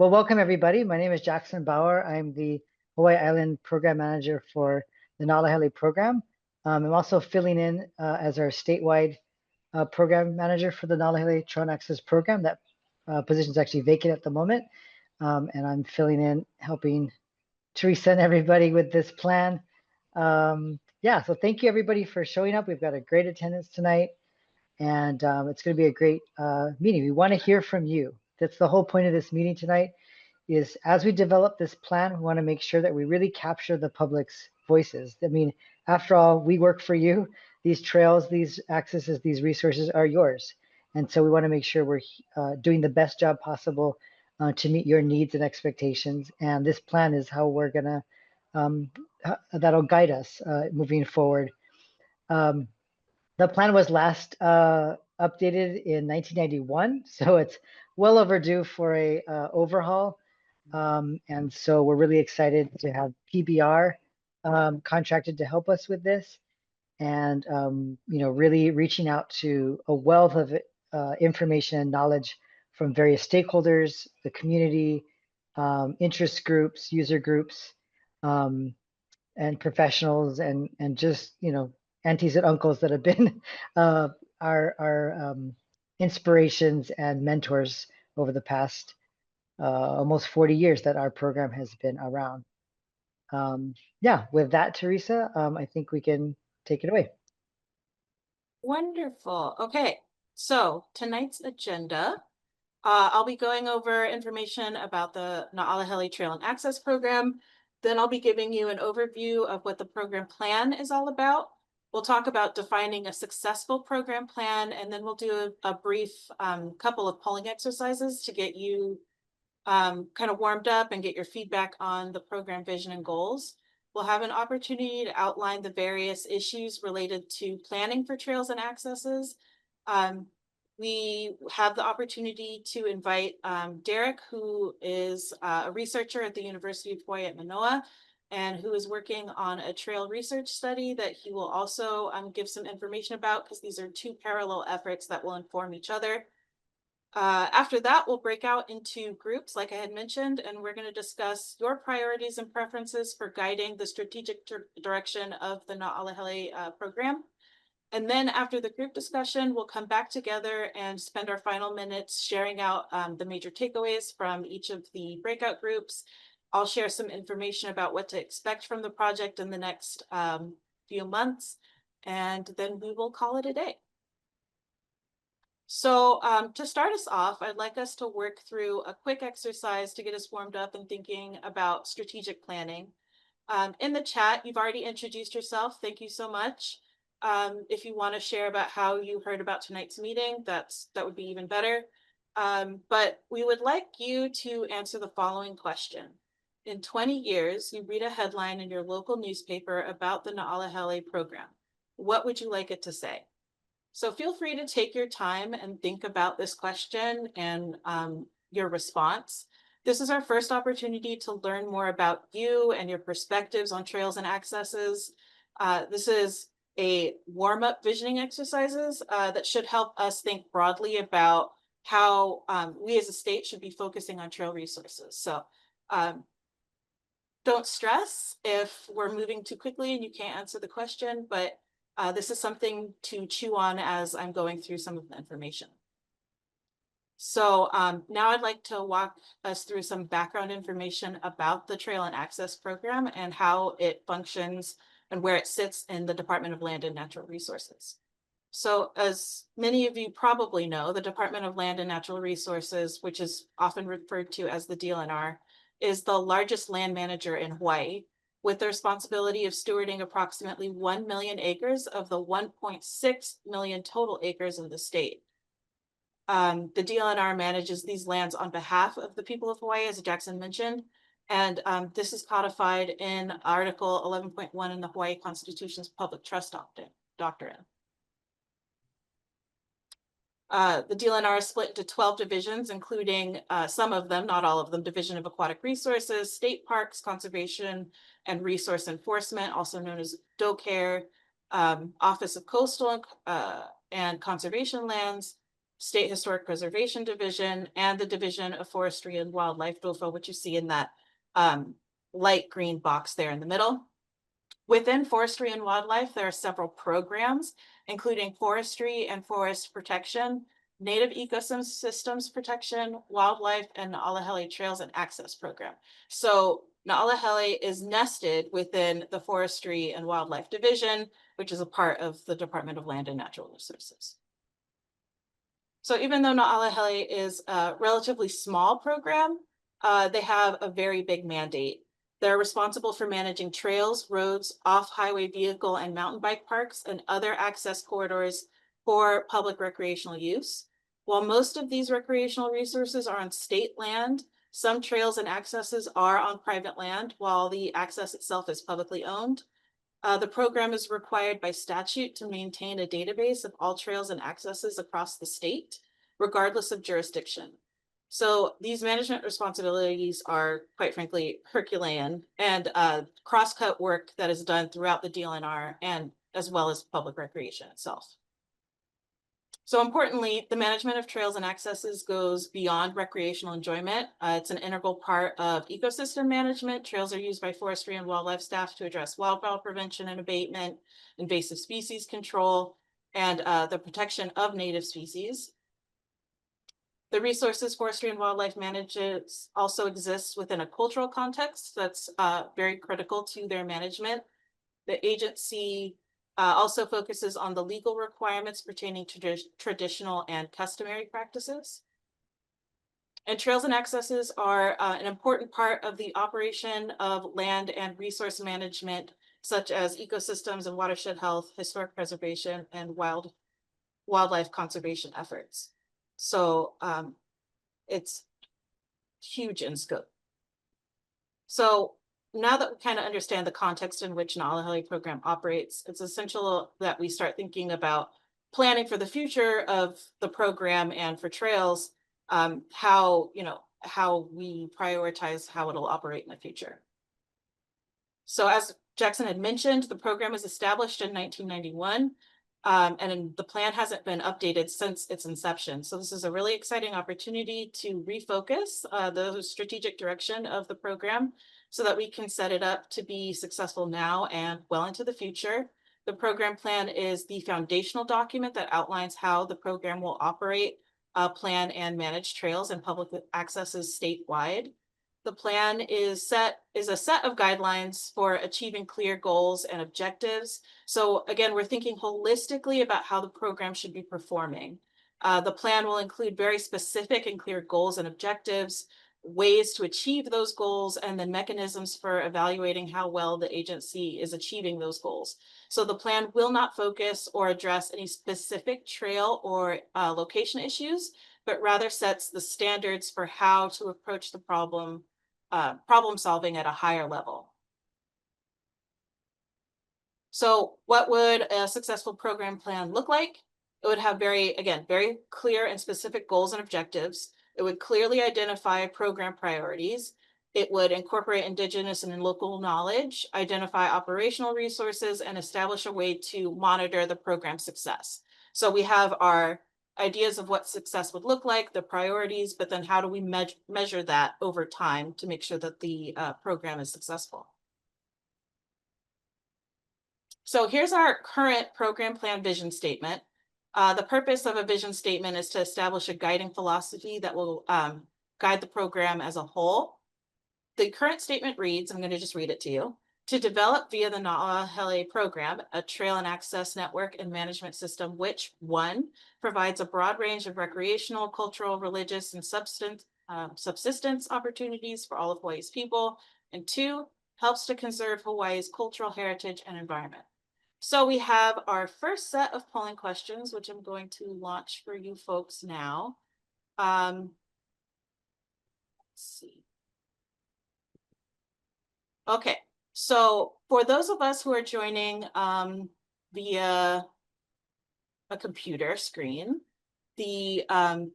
Well, welcome everybody. My name is Jackson Bauer. I'm the Hawaii Island Program Manager for the Hele program. I'm also filling in as our statewide program manager for the Hele Trail and Access program. That position is actually vacant at the moment. And I'm filling in, helping Teresa and everybody with this plan. Yeah, so thank you everybody for showing up. We've got a great attendance tonight, and it's going to be a great meeting. We want to hear from you. That's the whole point of this meeting tonight, is as we develop this plan, we want to make sure that we really capture the public's voices. I mean, after all, we work for you. These trails, these accesses, these resources are yours. And so we want to make sure we're doing the best job possible to meet your needs and expectations. And this plan is how we're going to, that'll guide us moving forward. The plan was last updated in 1991, so it's well overdue for a overhaul. And so we're really excited to have PBR contracted to help us with this, and really reaching out to a wealth of information and knowledge from various stakeholders, the community, interest groups, user groups, and professionals, and just aunties and uncles that have been our inspirations and mentors over the past almost 40 years that our program has been around. Yeah, with that, Teresa, I think we can take it away. Wonderful. Okay, so tonight's agenda, I'll be going over information about the Na'alahele Trail and Access Program. Then I'll be giving you an overview of what the program plan is all about. We'll talk about defining a successful program plan, and then we'll do a brief couple of polling exercises to get you kind of warmed up and get your feedback on the program vision and goals. We'll have an opportunity to outline the various issues related to planning for trails and accesses. We have the opportunity to invite Derek, who is a researcher at the University of Hawaii at Manoa, and who is working on a trail research study that he will also give some information about, because these are two parallel efforts that will inform each other. After that, we'll break out into groups, like I had mentioned, and we're going to discuss your priorities and preferences for guiding the strategic direction of the Na'alahele program. And then after the group discussion, we'll come back together and spend our final minutes sharing out the major takeaways from each of the breakout groups. I'll share some information about what to expect from the project in the next few months, and then we will call it a day. So to start us off, I'd like us to work through a quick exercise to get us warmed up and thinking about strategic planning. In the chat, you've already introduced yourself. Thank you so much. If you want to share about how you heard about tonight's meeting, that would be even better. But we would like you to answer the following question. In 20 years, you read a headline in your local newspaper about the Na'alahele program. What would you like it to say? So feel free to take your time and think about this question and your response. This is our first opportunity to learn more about you and your perspectives on trails and accesses. This is a warm-up visioning exercises that should help us think broadly about how we as a state should be focusing on trail resources. So don't stress if we're moving too quickly and you can't answer the question, but this is something to chew on as I'm going through some of the information. So now I'd like to walk us through some background information about the Trail and Access Program and how it functions and where it sits in the Department of Land and Natural Resources. So as many of you probably know, the Department of Land and Natural Resources, which is often referred to as the DLNR, is the largest land manager in Hawaii, with the responsibility of stewarding approximately 1 million acres of the 1.6 million total acres in the state. The DLNR manages these lands on behalf of the people of Hawaii, as Jackson mentioned, and this is codified in Article 11.1 in the Hawaii Constitution's Public Trust Doctrine. The DLNR is split into 12 divisions, including some of them, not all of them, Division of Aquatic Resources, State Parks, Conservation and Resource Enforcement, also known as DOCARE, Office of Coastal and Conservation Lands, State Historic Preservation Division, and the Division of Forestry and Wildlife, DOFA, which you see in that light green box there in the middle. Within forestry and wildlife, there are several programs, including forestry and forest protection, native ecosystems protection, wildlife, and Naala Trails and Access Program. So Naala is nested within the Forestry and Wildlife Division, which is a part of the Department of Land and Natural Resources. So even though Naala is a relatively small program, they have a very big mandate. They're responsible for managing trails, roads, off-highway vehicle and mountain bike parks, and other access corridors for public recreational use. While most of these recreational resources are on state land, some trails and accesses are on private land, while the access itself is publicly owned. The program is required by statute to maintain a database of all trails and accesses across the state, regardless of jurisdiction. So these management responsibilities are, quite frankly, Herculean and cross-cut work that is done throughout the DLNR and as well as public recreation itself. So importantly, the management of trails and accesses goes beyond recreational enjoyment. It's an integral part of ecosystem management. Trails are used by forestry and wildlife staff to address wildfire prevention and abatement, invasive species control, and the protection of native species. The resources forestry and wildlife manages also exists within a cultural context that's very critical to their management. The agency also focuses on the legal requirements pertaining to traditional and customary practices. And trails and accesses are an important part of the operation of land and resource management, such as ecosystems and watershed health, historic preservation, and wildlife conservation efforts. So it's huge in scope. So now that we kind of understand the context in which Naala program operates, it's essential that we start thinking about planning for the future of the program and for trails, how we prioritize how it'll operate in the future. So as Jackson had mentioned, the program was established in 1991. And the plan hasn't been updated since its inception. So this is a really exciting opportunity to refocus the strategic direction of the program so that we can set it up to be successful now and well into the future. The program plan is the foundational document that outlines how the program will operate, plan, and manage trails and public accesses statewide. The plan is a set of guidelines for achieving clear goals and objectives. So again, we're thinking holistically about how the program should be performing. The plan will include very specific and clear goals and objectives, ways to achieve those goals, and then mechanisms for evaluating how well the agency is achieving those goals. So the plan will not focus or address any specific trail or location issues, but rather sets the standards for how to approach the problem solving at a higher level. So what would a successful program plan look like? It would have very clear and specific goals and objectives. It would clearly identify program priorities. It would incorporate Indigenous and local knowledge, identify operational resources, and establish a way to monitor the program success. So we have our ideas of what success would look like, the priorities, but then how do we measure that over time to make sure that the program is successful? So here's our current program plan vision statement. The purpose of a vision statement is to establish a guiding philosophy that will guide the program as a whole. The current statement reads, I'm going to just read it to you. To develop via the Hele program, a trail and access network and management system, which 1, provides a broad range of recreational, cultural, religious, and subsistence opportunities for all of Hawaii's people, and 2, helps to conserve Hawaii's cultural heritage and environment. So we have our first set of polling questions, which I'm going to launch for you folks now. Let's see. Okay, so for those of us who are joining via a computer screen, the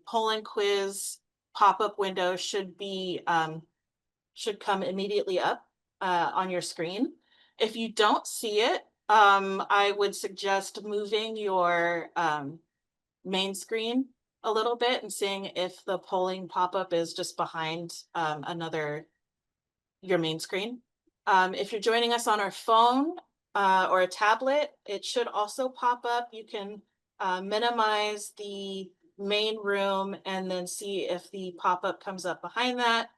polling quiz pop-up window should come immediately up on your screen. If you don't see it, I would suggest moving your main screen a little bit and seeing if the polling pop-up is just behind your main screen. If you're joining us on our phone or a tablet, it should also pop up. You can minimize the main room and then see if the pop-up comes up behind that.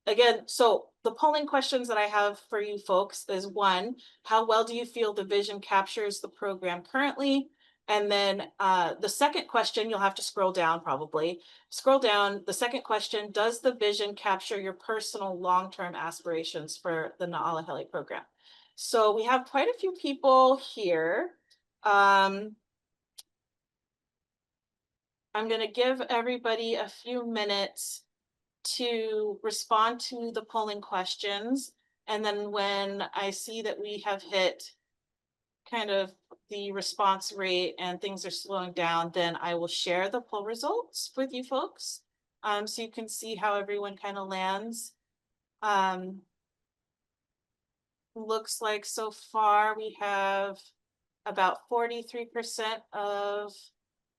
Again, so the polling questions that I have for you folks is one, how well do you feel the vision captures the program currently? And then the second question, you'll have to scroll down probably. Scroll down. The second question, does the vision capture your personal long-term aspirations for the Na'ala Hele program? So we have quite a few people here. I'm going to give everybody a few minutes to respond to the polling questions. And then when I see that we have hit kind of the response rate and things are slowing down, then I will share the poll results with you folks. So you can see how everyone kind of lands. Looks like so far we have about 43% of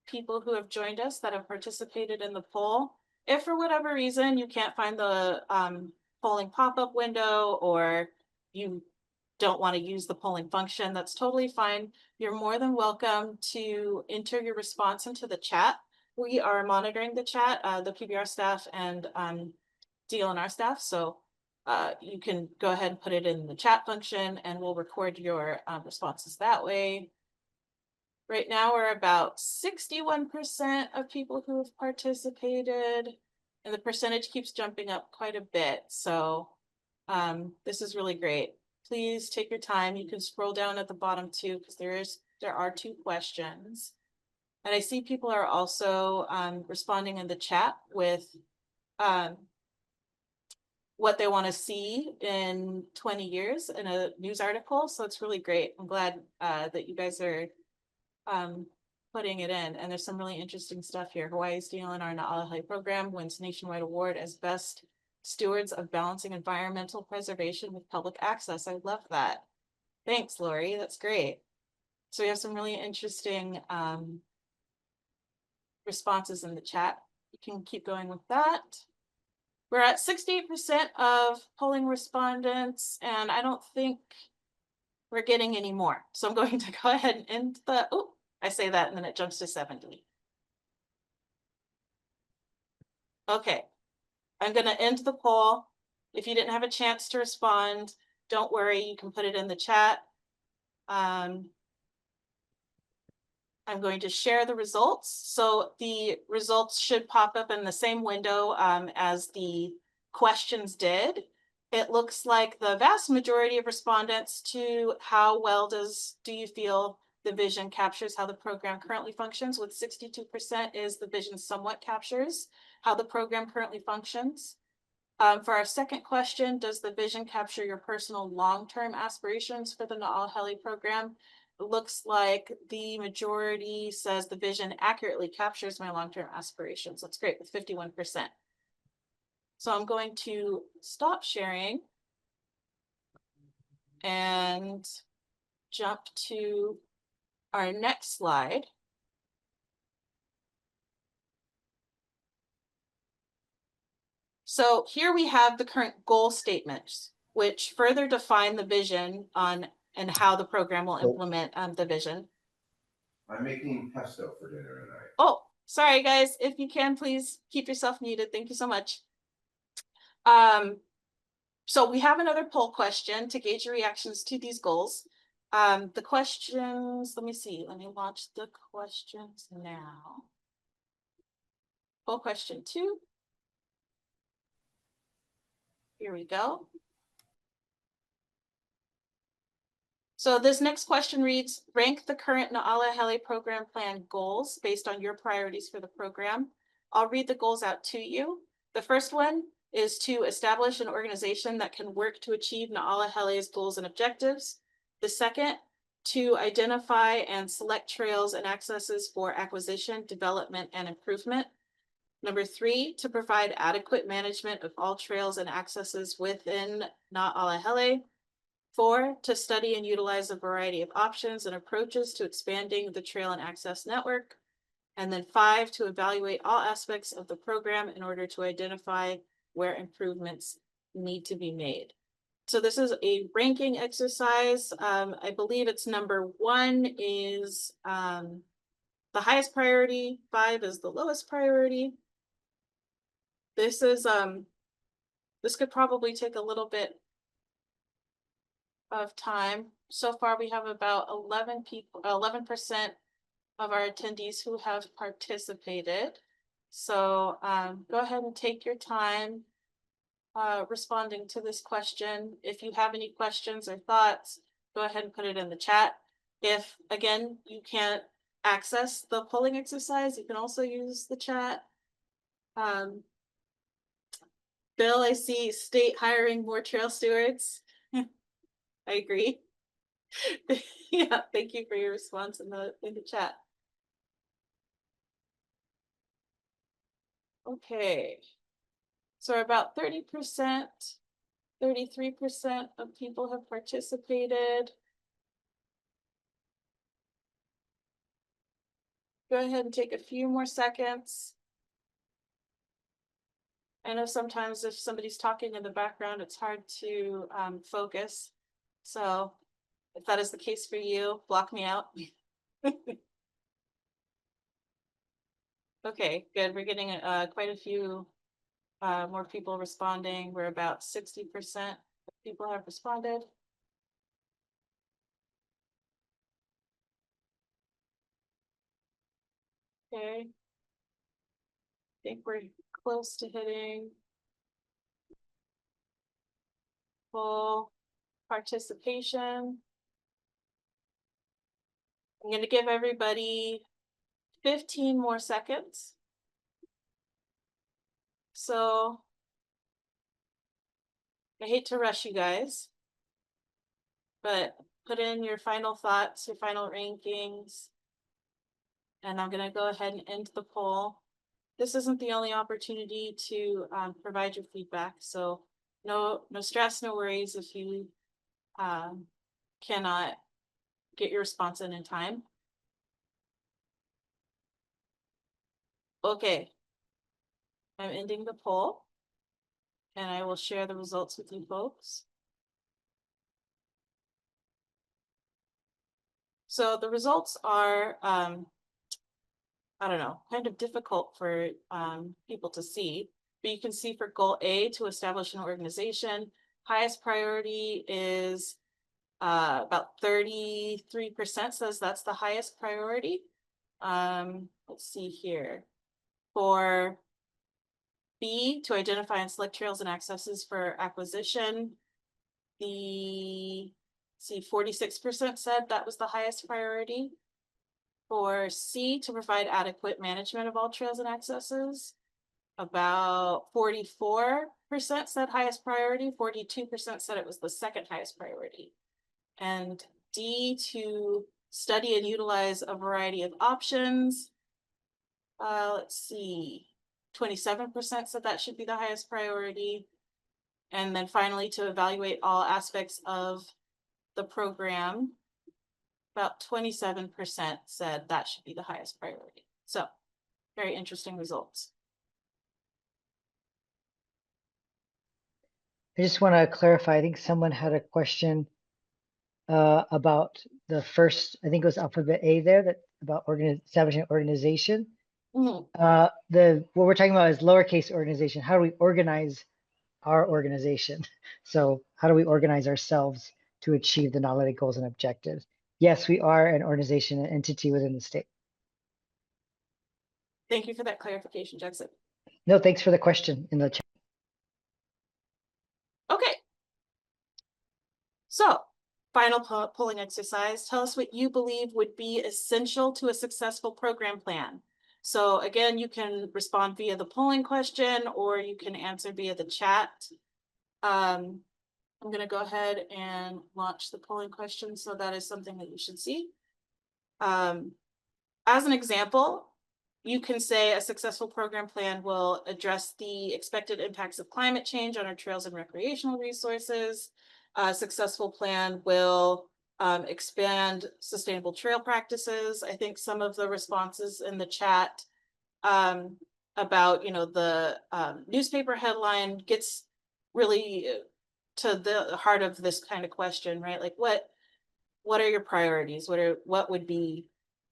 people who have joined us that have participated in the poll. If for whatever reason you can't find the polling pop-up window or you don't want to use the polling function, that's totally fine. You're more than welcome to enter your response into the chat. We are monitoring the chat, the PBR staff and DLNR staff. So you can go ahead and put it in the chat function and we'll record your responses that way. Right now, we're about 61% of people who have participated, and the percentage keeps jumping up quite a bit. So this is really great. Please take your time. You can scroll down at the bottom too, because there are 2 questions. And I see people are also responding in the chat with what they want to see in 20 years in a news article. So it's really great. I'm glad that you guys are putting it in, and there's some really interesting stuff here. Hawaii's DLNR Na'ala Hele program wins nationwide award as best stewards of balancing environmental preservation with public access. I love that. Thanks, Lori. That's great. So we have some really interesting responses in the chat. You can keep going with that. We're at 68% of polling respondents, and I don't think we're getting any more. So I'm going to go ahead and end the, oh, I say that and then it jumps to 70. Okay, I'm going to end the poll. If you didn't have a chance to respond, don't worry, you can put it in the chat. I'm going to share the results. So the results should pop up in the same window as the questions did. It looks like the vast majority of respondents to how well do you feel the vision captures how the program currently functions, with 62% is the vision somewhat captures how the program currently functions. For our second question, does the vision capture your personal long-term aspirations for the Na'ala Hele program? It looks like the majority says the vision accurately captures my long-term aspirations. That's great, with 51%. So I'm going to stop sharing and jump to our next slide. So here we have the current goal statements, which further define the vision on and how the program will implement the vision. I'm making pesto for dinner tonight. Oh, sorry guys, if you can, please keep yourself muted. Thank you so much. So we have another poll question to gauge your reactions to these goals. The questions, let me launch the questions now. Poll question 2. Here we go. So this next question reads, rank the current Na'ala Hele program plan goals based on your priorities for the program. I'll read the goals out to you. The first one is to establish an organization that can work to achieve Na'ala Hele's goals and objectives. The second, to identify and select trails and accesses for acquisition, development, and improvement. Number 3, to provide adequate management of all trails and accesses within Na'ala Hele. 4, to study and utilize a variety of options and approaches to expanding the trail and access network. And then 5, to evaluate all aspects of the program in order to identify where improvements need to be made. So this is a ranking exercise. I believe it's number 1 is the highest priority, 5 is the lowest priority. This is this could probably take a little bit of time. So far, we have about 11% of our attendees who have participated. So go ahead and take your time responding to this question. If you have any questions or thoughts, go ahead and put it in the chat. If, again, you can't access the polling exercise, you can also use the chat. Bill, I see state hiring more trail stewards. I agree. Yeah, thank you for your response in the chat. Okay. So about 30%, 33% of people have participated. Go ahead and take a few more seconds. I know sometimes if somebody's talking in the background, it's hard to focus. So if that is the case for you, block me out. Okay, good. We're getting quite a few more people responding. We're about 60% of people have responded. Okay. I think we're close to hitting full participation. I'm going to give everybody 15 more seconds. So I hate to rush you guys, but put in your final thoughts, your final rankings, and I'm going to go ahead and end the poll. This isn't the only opportunity to provide your feedback, so no stress, no worries if you cannot get your response in time. Okay, I'm ending the poll, and I will share the results with you folks. So the results are, I don't know, kind of difficult for people to see, but you can see for goal A, to establish an organization, highest priority is about 33% says that's the highest priority. Let's see here. For B, to identify and select trails and accesses for acquisition, 46% said that was the highest priority. For C, to provide adequate management of all trails and accesses, about 44% said highest priority, 42% said it was the second highest priority. And D, to study and utilize a variety of options. Let's see, 27% said that should be the highest priority. And then finally, to evaluate all aspects of the program, about 27% said that should be the highest priority. So very interesting results. I just want to clarify. I think someone had a question about the first, I think it was alphabet A there, that about establishing organization. Mhm. What we're talking about is lowercase organization. How do we organize our organization? So how do we organize ourselves to achieve the NALED goals and objectives? Yes, we are an organization, an entity within the state. Thank you for that clarification, Jackson. No, thanks for the question in the chat. Okay. So, final polling exercise. Tell us what you believe would be essential to a successful program plan. So again, you can respond via the polling question, or you can answer via the chat. I'm going to go ahead and launch the polling question. So that is something that you should see. As an example, you can say a successful program plan will address the expected impacts of climate change on our trails and recreational resources. A successful plan will expand sustainable trail practices. I think some of the responses in the chat about, the newspaper headline gets really to the heart of this kind of question, right? Like what are your priorities? What would be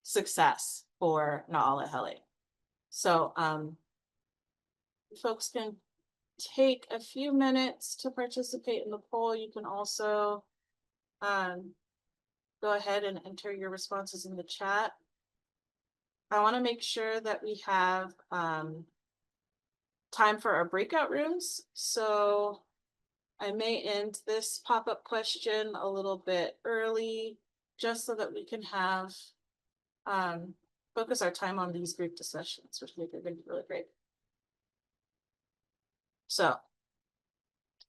success for Naala So folks can take a few minutes to participate in the poll. You can also go ahead and enter your responses in the chat. I want to make sure that we have time for our breakout rooms. So I may end this pop-up question a little bit early, just so that we can have focus our time on these group discussions, which I think are going to be really great. So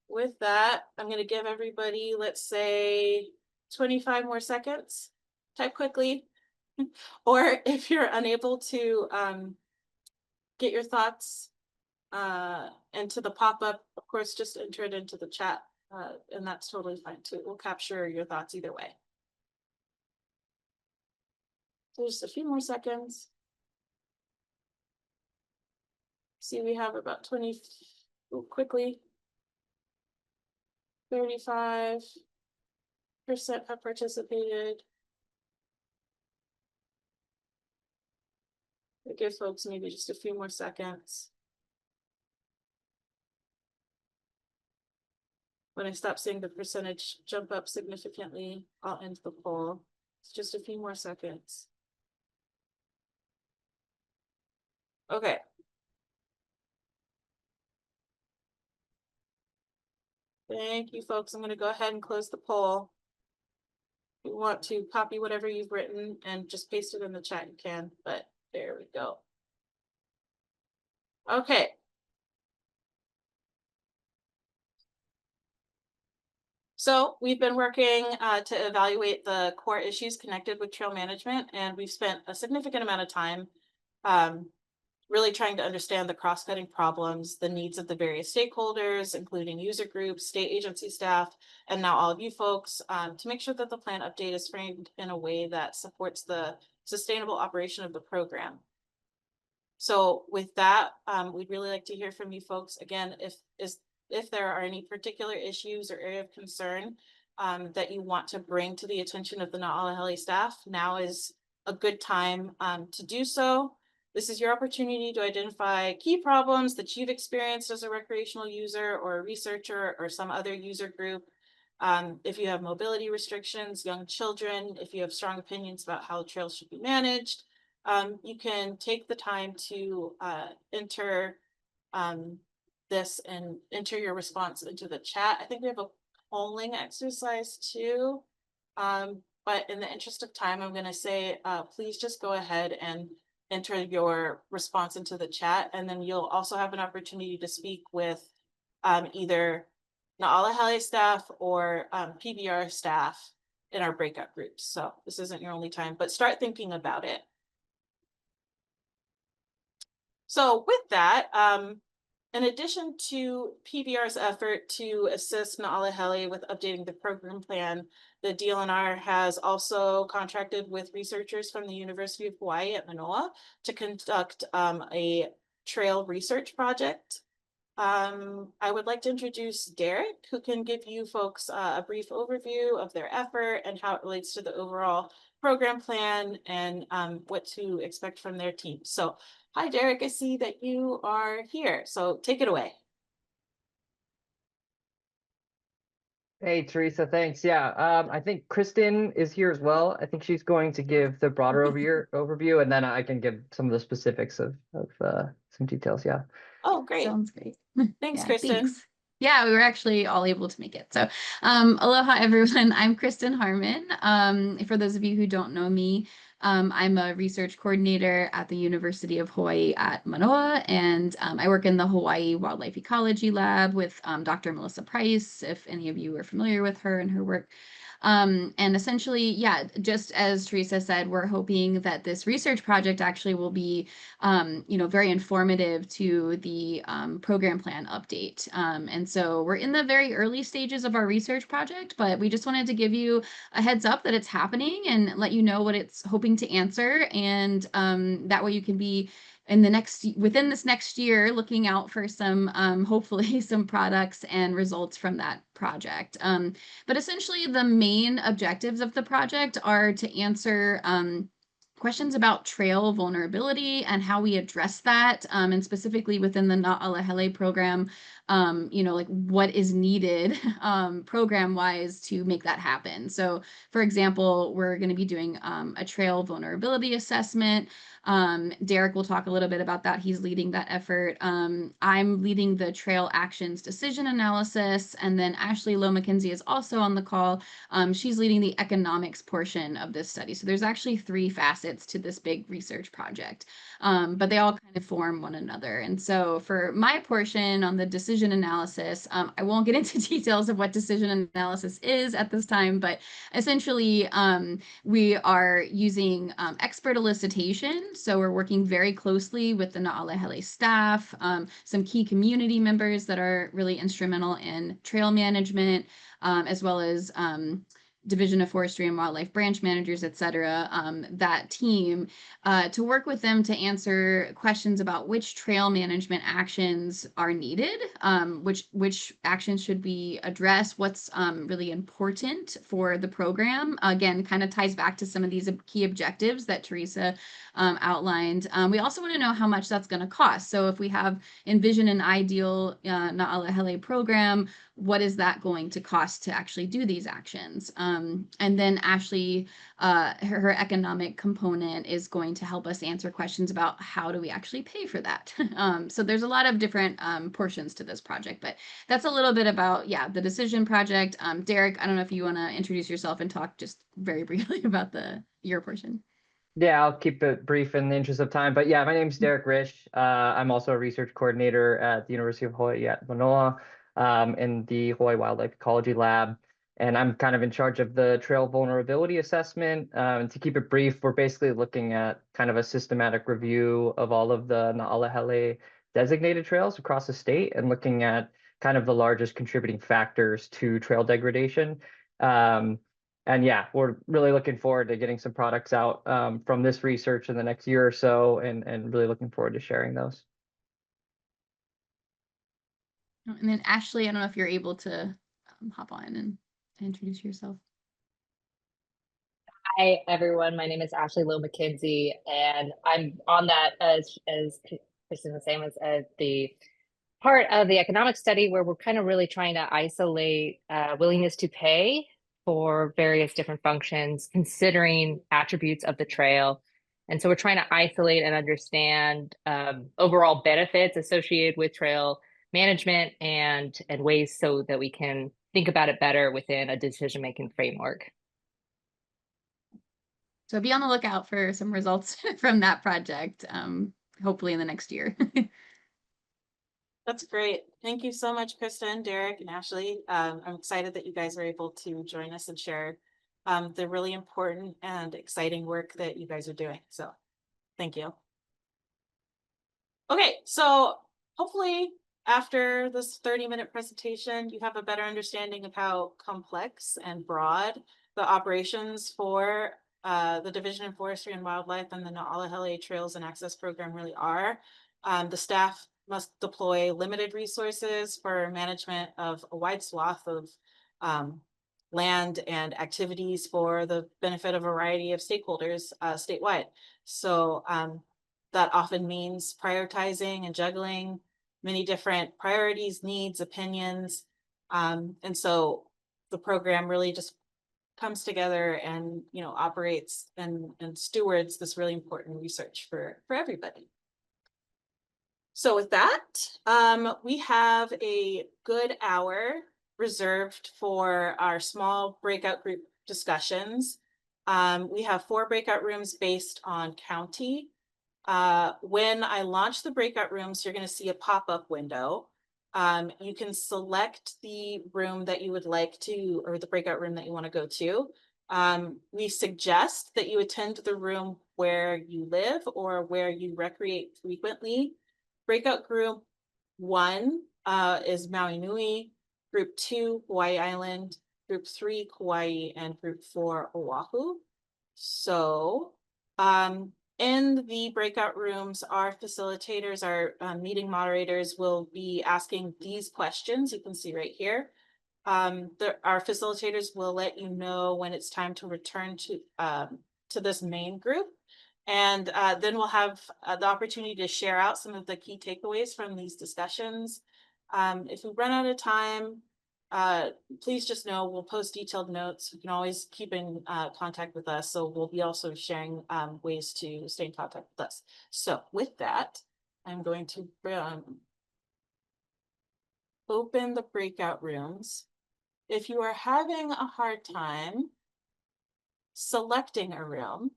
with that, I'm going to give everybody, let's say, 25 more seconds. Type quickly. Or if you're unable to get your thoughts into the pop-up, of course, just enter it into the chat, and that's totally fine too. We'll capture your thoughts either way. So just a few more seconds. See, we have about 20, quickly, 35% have participated. It gives folks maybe just a few more seconds. When I stop seeing the percentage jump up significantly, I'll end the poll. It's just a few more seconds. Okay. Thank you, folks. I'm going to go ahead and close the poll. If you want to copy whatever you've written and just paste it in the chat, you can, but there we go. Okay. So we've been working to evaluate the core issues connected with trail management, and we've spent a significant amount of time really trying to understand the cross-cutting problems, the needs of the various stakeholders, including user groups, state agency staff, and now all of you folks, to make sure that the plan update is framed in a way that supports the sustainable operation of the program. So with that, we'd really like to hear from you folks. Again, if there are any particular issues or area of concern that you want to bring to the attention of the Naala staff, now is a good time to do so. This is your opportunity to identify key problems that you've experienced as a recreational user or a researcher or some other user group. If you have mobility restrictions, young children, if you have strong opinions about how trails should be managed, you can take the time to enter this and enter your response into the chat. I think we have a polling exercise too. But in the interest of time, I'm going to say, please just go ahead and enter your response into the chat. And then you'll also have an opportunity to speak with either Naala Hele staff or PBR staff in our breakout groups. So this isn't your only time, but start thinking about it. So with that, in addition to PBR's effort to assist Naala Hele with updating the program plan, the DLNR has also contracted with researchers from the University of Hawaii at Manoa to conduct a trail research project. I would like to introduce Derek, who can give you folks a brief overview of their effort and how it relates to the overall program plan and what to expect from their team. So, hi, Derek, I see that you are here, so take it away. Hey, Teresa, thanks. Yeah, I think Kristen is here as well. I think she's going to give the broader overview, and then I can give some of the specifics of some details. Yeah. Oh, great. Sounds great. Thanks, Yeah, Kristen. thanks. Yeah, we were actually all able to make it. So aloha, everyone. I'm Kristen Harmon. For those of you who don't know me, I'm a research coordinator at the University of Hawaii at Manoa, and I work in the Hawaii Wildlife Ecology Lab with Dr. Melissa Price, if any of you are familiar with her and her work. And essentially, yeah, just as Teresa said, we're hoping that this research project actually will be, very informative to the program plan update. And so we're in the very early stages of our research project, but we just wanted to give you a heads up that it's happening and let you know what it's hoping to answer. And that way you can be within this next year, looking out for some, hopefully some products and results from that project. But essentially the main objectives of the project are to answer questions about trail vulnerability and how we address that, and specifically within the Na'ala Hele program, like what is needed program-wise to make that happen. So, for example, we're going to be doing a trail vulnerability assessment. Derek will talk a little bit about that. He's leading that effort. I'm leading the trail actions decision analysis, and then Ashley Lowe McKenzie is also on the call. She's leading the economics portion of this study. So there's actually 3 facets to this big research project, but they all kind of form one another. And so for my portion on the decision analysis, I won't get into details of what decision analysis is at this time, but essentially we are using expert elicitation. So we're working very closely with the Na'ala Hele staff, some key community members that are really instrumental in trail management, as well as Division of Forestry and Wildlife branch managers, et cetera, that team, to work with them to answer questions about which trail management actions are needed, which actions should we address, what's really important for the program. Again, kind of ties back to some of these key objectives that Teresa outlined. We also want to know how much that's going to cost. So if we have envision an ideal Na'ala Hele program, what is that going to cost to actually do these actions? And then Ashley, her economic component is going to help us answer questions about how do we actually pay for that. So there's a lot of different portions to this project, but that's a little bit about, the decision project. Derek, I don't know if you want to introduce yourself and talk just very briefly about your portion. Yeah, I'll keep it brief in the interest of time. But yeah, my name's Derek Risch. I'm also a research coordinator at the University of Hawaii at Manoa, in the Hawaii Wildlife Ecology Lab. And I'm kind of in charge of the trail vulnerability assessment. And to keep it brief, we're basically looking at kind of a systematic review of all of the Na'ala Hele designated trails across the state and looking at kind of the largest contributing factors to trail degradation. And yeah, we're really looking forward to getting some products out from this research in the next year or so, and really looking forward to sharing those. And then Ashley, I don't know if you're able to hop on and introduce yourself. Hi, everyone. My name is Ashley Lowe McKenzie, and I'm on that as Kristen was saying, as the part of the economic study where we're kind of really trying to isolate willingness to pay for various different functions, considering attributes of the trail. And so we're trying to isolate and understand overall benefits associated with trail management and ways so that we can think about it better within a decision-making framework. So be on the lookout for some results from that project, hopefully in the next year. That's great. Thank you so much, Kristen, Derek, and Ashley. I'm excited that you guys are able to join us and share the really important and exciting work that you guys are doing. So thank you. Okay, so hopefully after this 30-minute presentation, you have a better understanding of how complex and broad the operations for the Division of Forestry and Wildlife and the Na'ala Hele Trails and Access Program really are. The staff must deploy limited resources for management of a wide swath of land and activities for the benefit of a variety of stakeholders statewide. So that often means prioritizing and juggling many different priorities, needs, opinions. And so the program really just comes together and operates and stewards this really important research for everybody. So with that, we have a good hour reserved for our small breakout group discussions. We have 4 breakout rooms based on county. When I launch the breakout rooms, you're going to see a pop-up window. You can select the room that you would like to, or the breakout room that you want to go to. We suggest that you attend the room where you live or where you recreate frequently. Breakout group 1 is Maui Nui, group 2, Hawaii Island, group 3, Kauai, and group 4, Oahu. So, in the breakout rooms, our facilitators, our meeting moderators will be asking these questions. You can see right here. Our facilitators will let you know when it's time to return to this main group. And then we'll have the opportunity to share out some of the key takeaways from these discussions. If we run out of time, please just know we'll post detailed notes. You can always keep in contact with us. So we'll be also sharing ways to stay in contact with us. So with that, I'm going to open the breakout rooms. If you are having a hard time selecting a room,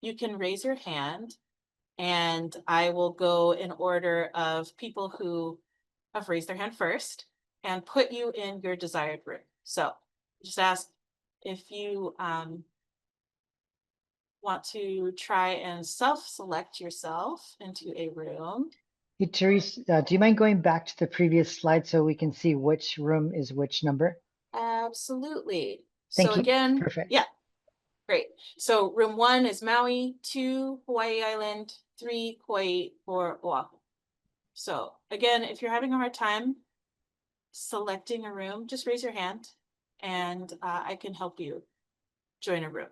you can raise your hand and I will go in order of people who have raised their hand first and put you in your desired room. So just ask if you want to try and self-select yourself into a room. Hey, Therese, do you mind going back to the previous slide so we can see which room is which number? Absolutely. Thank So you. again, Perfect. yeah, great. So room 1 is Maui, 2, Hawaii Island, 3, Kauai, 4, Oahu. So again, if you're having a hard time selecting a room, just raise your hand and I can help you join a room.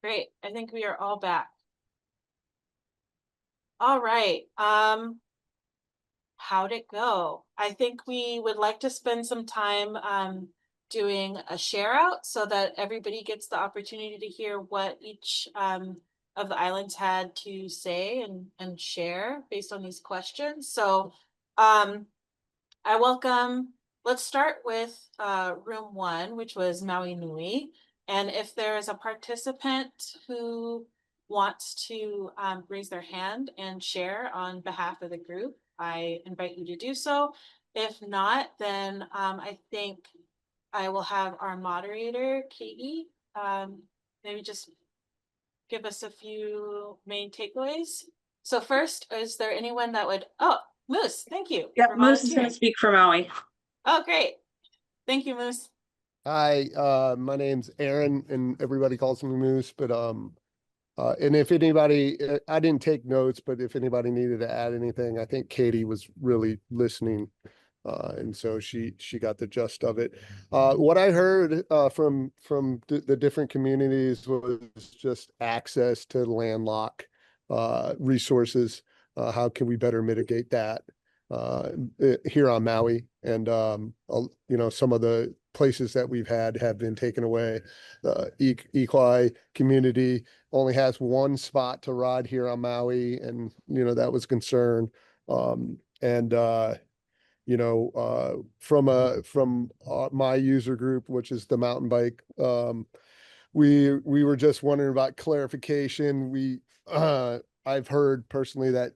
Great. I think we are all back. All right. How'd it go? I think we would like to spend some time doing a share out so that everybody gets the opportunity to hear what each of the islands had to say and share based on these questions. So I welcome, let's start with room 1, which was Maui Nui. And if there is a participant who wants to raise their hand and share on behalf of the group, I invite you to do so. If not, then I think I will have our moderator, Katie, maybe just give us a few main takeaways. So first, is there anyone that would, oh, Moose, thank you. Yeah, for Moose is going volunteering. to speak for Maui. Oh, great. Thank you, Moose. Hi, my name's Aaron and everybody calls me Moose, but and if anybody, I didn't take notes, but if anybody needed to add anything, I think Katie was really listening. And so she got the gist of it. What I heard from the different communities was just access to landlocked resources. How can we better mitigate that here on Maui? And you know, some of the places that we've had have been taken away. The Equai community only has one spot to ride here on Maui, and you know that was a concern. And you know, from my user group, which is the mountain bike, we were just wondering about clarification. I've heard personally that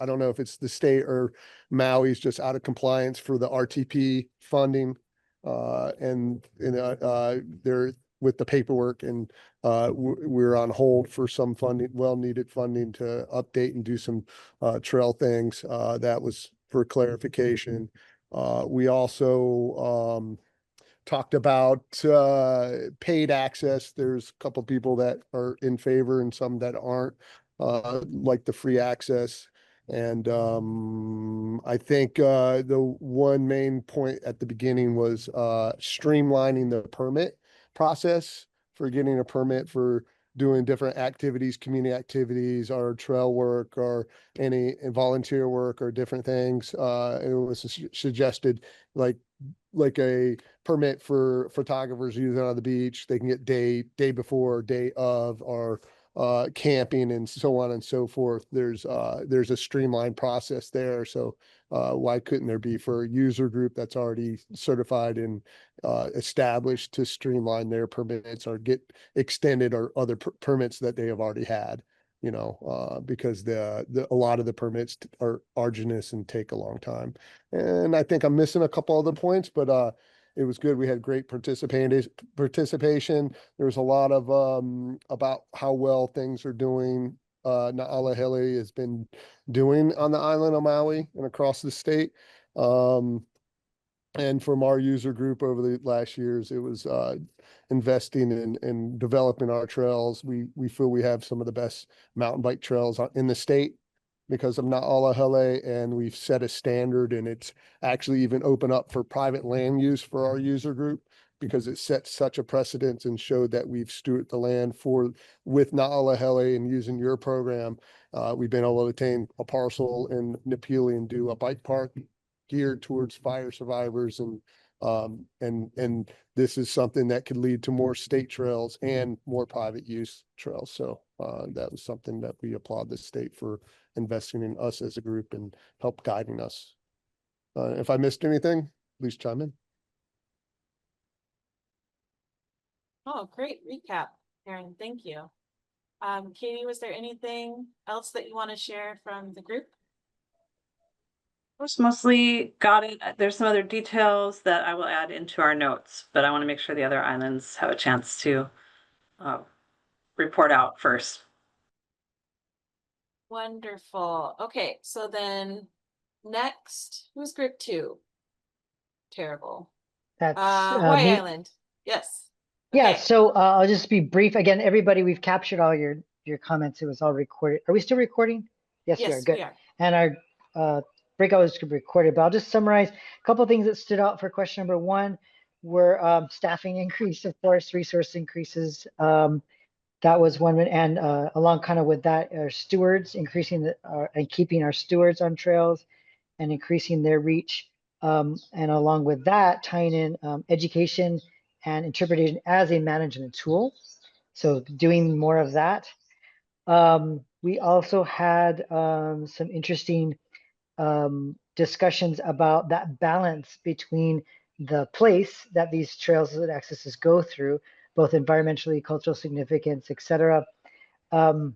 I don't know if it's the state or Maui's just out of compliance for the RTP funding, and they're with the paperwork, and we're on hold for some funding, well-needed funding to update and do some trail things. That was for clarification. We also talked about paid access. There's a couple people that are in favor and some that aren't, like the free access. And I think the one main point at the beginning was streamlining the permit process for getting a permit for doing different activities, community activities, or trail work, or any volunteer work, or different things. It was suggested like a permit for photographers using on the beach. They can get day before, day of, or camping and so on and so forth. There's a streamlined process there. So why couldn't there be for a user group that's already certified and established to streamline their permits or get extended or other permits that they have already had? because a lot of the permits are arduous and take a long time. And I think I'm missing a couple other points, but it was good. We had great participation. There was a lot of about how well things are doing. Na'alahele has been doing on the island of Maui and across the state. And from our user group over the last years, it was investing in developing our trails. We feel we have some of the best mountain bike trails in the state because of Na'alahele, and we've set a standard, and it's actually even open up for private land use for our user group because it sets such a precedence and showed that we've stewarded the land with Na'alahele and using your program. We've been able to obtain a parcel in Napili and do a bike park geared towards fire survivors, and this is something that could lead to more state trails and more private use trails. So that was something that we applaud the state for investing in us as a group and help guiding us. If I missed anything, please chime in. Oh, great recap, Aaron. Thank you. Katie, was there anything else that you want to share from the group? Mostly got it. There's some other details that I will add into our notes, but I want to make sure the other islands have a chance to report out first. Wonderful. Okay, so then next, who's group 2? Terrible. That's Hawaii me. Island. Yes. Yeah, Okay. so I'll just be brief. Again, everybody, we've captured all your comments. It was all recorded. Are we still recording? Yes, we are. Yes, Good. we are. And our breakout was recorded, but I'll just summarize a couple of things that stood out for question number 1 were staffing increase, of course, resource increases. That was one, and along kind of with that, our stewards, increasing and keeping our stewards on trails and increasing their reach. And along with that, tying in education and interpretation as a management tool. So doing more of that. We also had some interesting discussions about that balance between the place that these trails and accesses go through, both environmentally, cultural significance, etc., and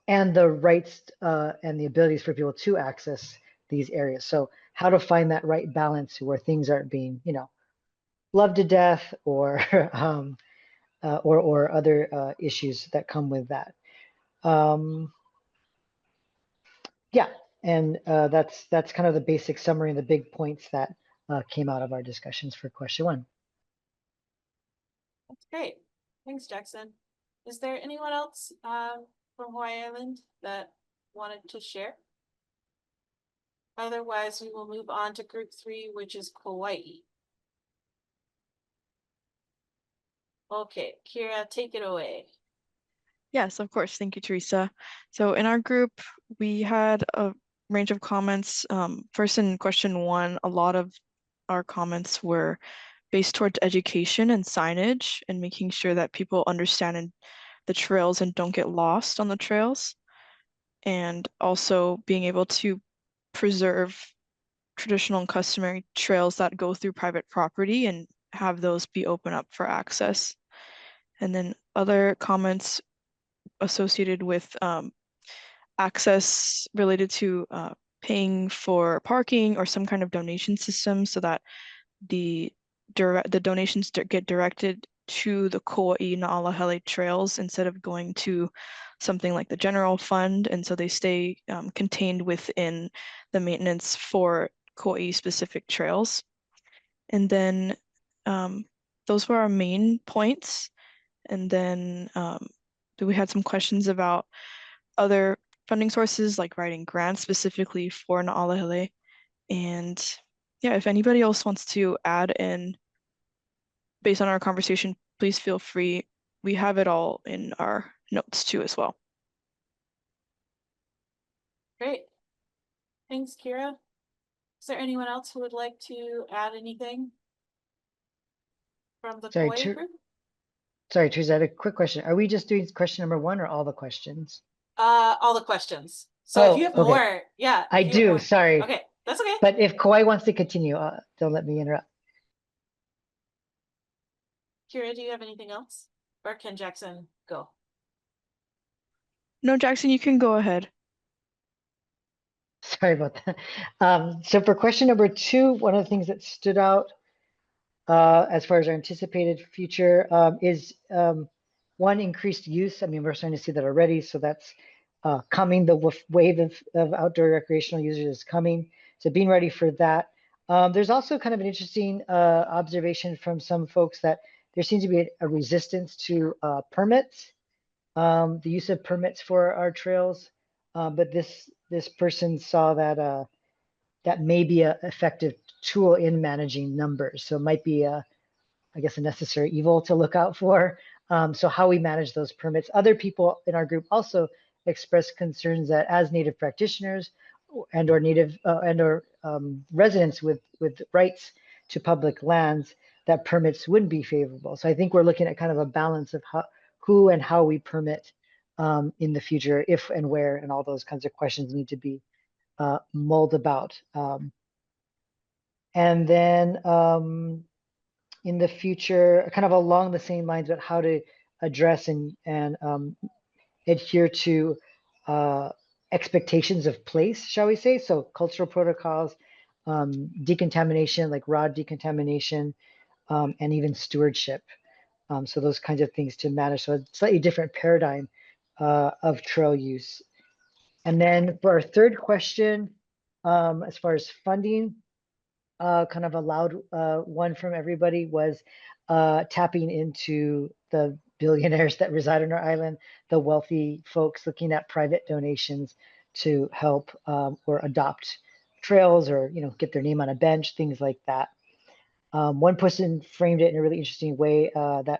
the rights and the abilities for people to access these areas. So how to find that right balance where things aren't being, loved to death or or other issues that come with that. Yeah, and that's kind of the basic summary and the big points that came out of our discussions for question 1. That's great. Thanks, Jackson. Is there anyone else from Hawaii Island that wanted to share? Otherwise, we will move on to group 3, which is Kauai. Okay, Kira, take it away. Yes, of course. Thank you, Teresa. So in our group, we had a range of comments. First, in question 1, a lot of our comments were based towards education and signage and making sure that people understand the trails and don't get lost on the trails. And also being able to preserve traditional and customary trails that go through private property and have those be open up for access. And then other comments associated with access related to paying for parking or some kind of donation system so that the donations get directed to the Kauai Na'alahele trails instead of going to something like the general fund, and so they stay contained within the maintenance for Kauai specific trails. And then those were our main points. And then we had some questions about other funding sources like writing grants specifically for Na'alahele. And yeah, if anybody else wants to add in based on our conversation, please feel free. We have it all in our notes too as well. Great. Thanks, Kira. Is there anyone else who would like to add anything from the Sorry, Kauai group? Sorry, Teresa, I had a quick question. Are we just doing question number 1 or all the questions? All the questions. So if you have okay. more, yeah. I if you have do, more- sorry. Okay, that's okay. But if Kauai wants to continue, don't let me interrupt. Kira, do you have anything else? Or can Jackson go? No, Jackson, you can go ahead. Sorry about that. So for question number 2, one of the things that stood out as far as our anticipated future is one, increased use. I mean, we're starting to see that already, so that's coming. The wave of outdoor recreational users is coming, so being ready for that. There's also kind of an interesting observation from some folks that there seems to be a resistance to permits, the use of permits for our trails. But this person saw that that may be an effective tool in managing numbers. So it might be I guess, a necessary evil to look out for. So how we manage those permits. Other people in our group also expressed concerns that as Native practitioners and or Native residents with rights to public lands, that permits wouldn't be favorable. So I think we're looking at kind of a balance of who and how we permit in the future, if and where, and all those kinds of questions need to be mulled about. And then in the future, kind of along the same lines, but how to address and adhere to expectations of place, shall we say? So cultural protocols, decontamination, like rod decontamination, and even stewardship. So those kinds of things to manage. So a slightly different paradigm of trail use. And then for our third question, as far as funding, kind of a loud one from everybody was tapping into the billionaires that reside on our island, the wealthy folks looking at private donations to help or adopt trails or get their name on a bench, things like that. One person framed it in a really interesting way that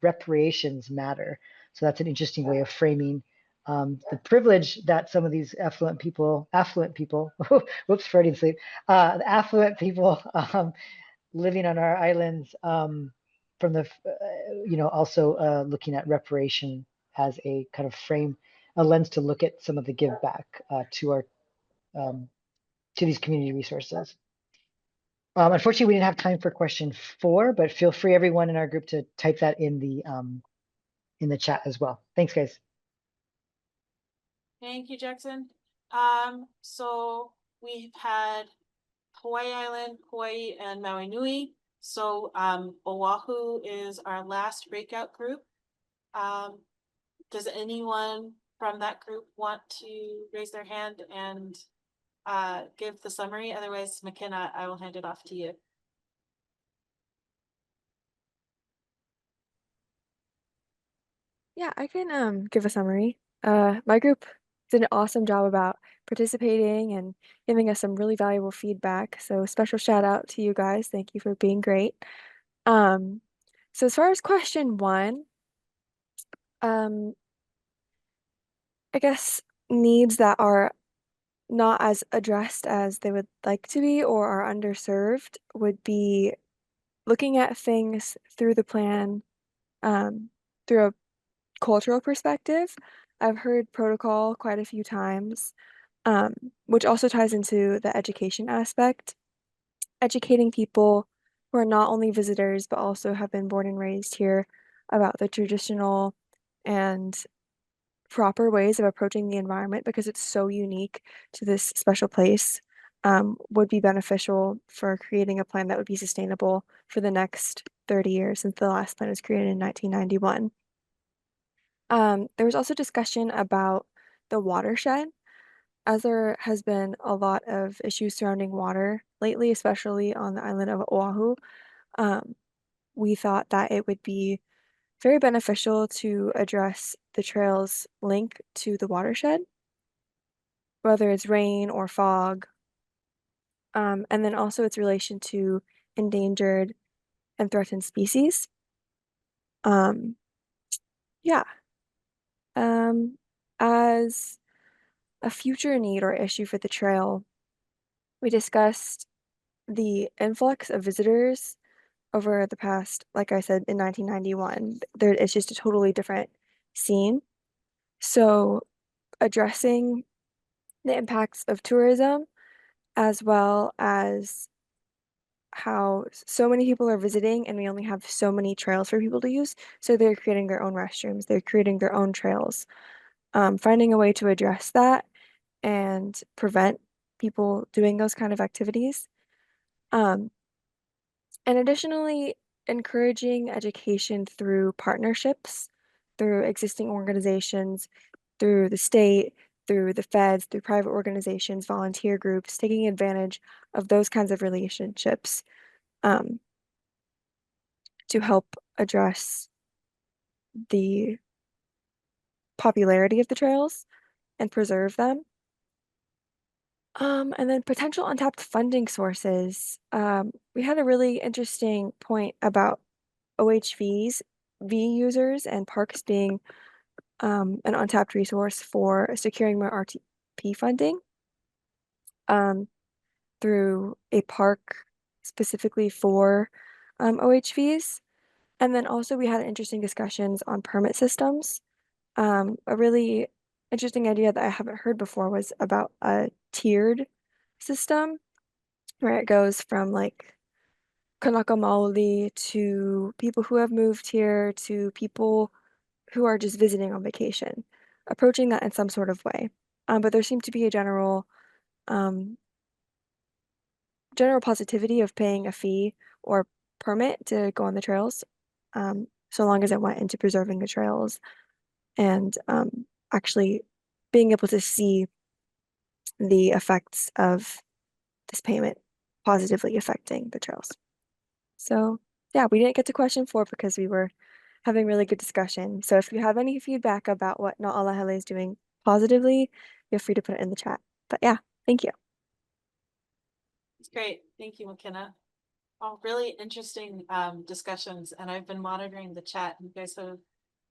reparations matter. So that's an interesting way of framing the privilege that some of these affluent people, whoops, Freudian sleep, the affluent people living on our islands from the, also looking at reparation as a kind of frame, a lens to look at some of the give back to our, to these community resources. Unfortunately, we didn't have time for question 4, but feel free, everyone in our group, to type that in the chat as well. Thanks, guys. Thank you, Jackson. So we've had Hawaii Island, Hawaii, and Maui Nui. So Oahu is our last breakout group. Does anyone from that group want to raise their hand and give the summary? Otherwise, McKenna, I will hand it off to you. Yeah, I can give a summary. My group did an awesome job about participating and giving us some really valuable feedback. So special shout out to you guys. Thank you for being great. So as far as question 1, I guess needs that are not as addressed as they would like to be or are underserved would be looking at things through the plan, through a cultural perspective. I've heard protocol quite a few times, which also ties into the education aspect. Educating people who are not only visitors, but also have been born and raised here about the traditional and proper ways of approaching the environment because it's so unique to this special place, would be beneficial for creating a plan that would be sustainable for the next 30 years since the last plan was created in 1991. There was also discussion about the watershed, as there has been a lot of issues surrounding water lately, especially on the island of Oahu. We thought that it would be very beneficial to address the trail's link to the watershed, whether it's rain or fog, and then also its relation to endangered and threatened species. Yeah. As a future need or issue for the trail, we discussed the influx of visitors over the past, like I said, in 1991. It's just a totally different scene. So addressing the impacts of tourism as well as how so many people are visiting and we only have so many trails for people to use. So they're creating their own restrooms, they're creating their own trails. finding a way to address that and prevent people doing those kind of activities. And additionally, encouraging education through partnerships, through existing organizations, through the state, through the feds, through private organizations, volunteer groups, taking advantage of those kinds of relationships to help address the popularity of the trails and preserve them. And then potential untapped funding sources. We had a really interesting point about OHVs, V users, and parks being an untapped resource for securing more RTP funding through a park specifically for OHVs. And then also we had interesting discussions on permit systems. A really interesting idea that I haven't heard before was about a tiered system where it goes from like Kanaka Maoli to people who have moved here to people who are just visiting on vacation, approaching that in some sort of way. But there seemed to be a um, general positivity of paying a fee or permit to go on the trails, so long as it went into preserving the trails and actually being able to see the effects of this payment positively affecting the trails. So yeah, we didn't get to question 4 because we were having really good discussion. So if you have any feedback about what Na'alahele is doing positively, feel free to put it in the chat. But yeah, thank you. It's great. Thank you, McKenna. All really interesting discussions, and I've been monitoring the chat. You guys have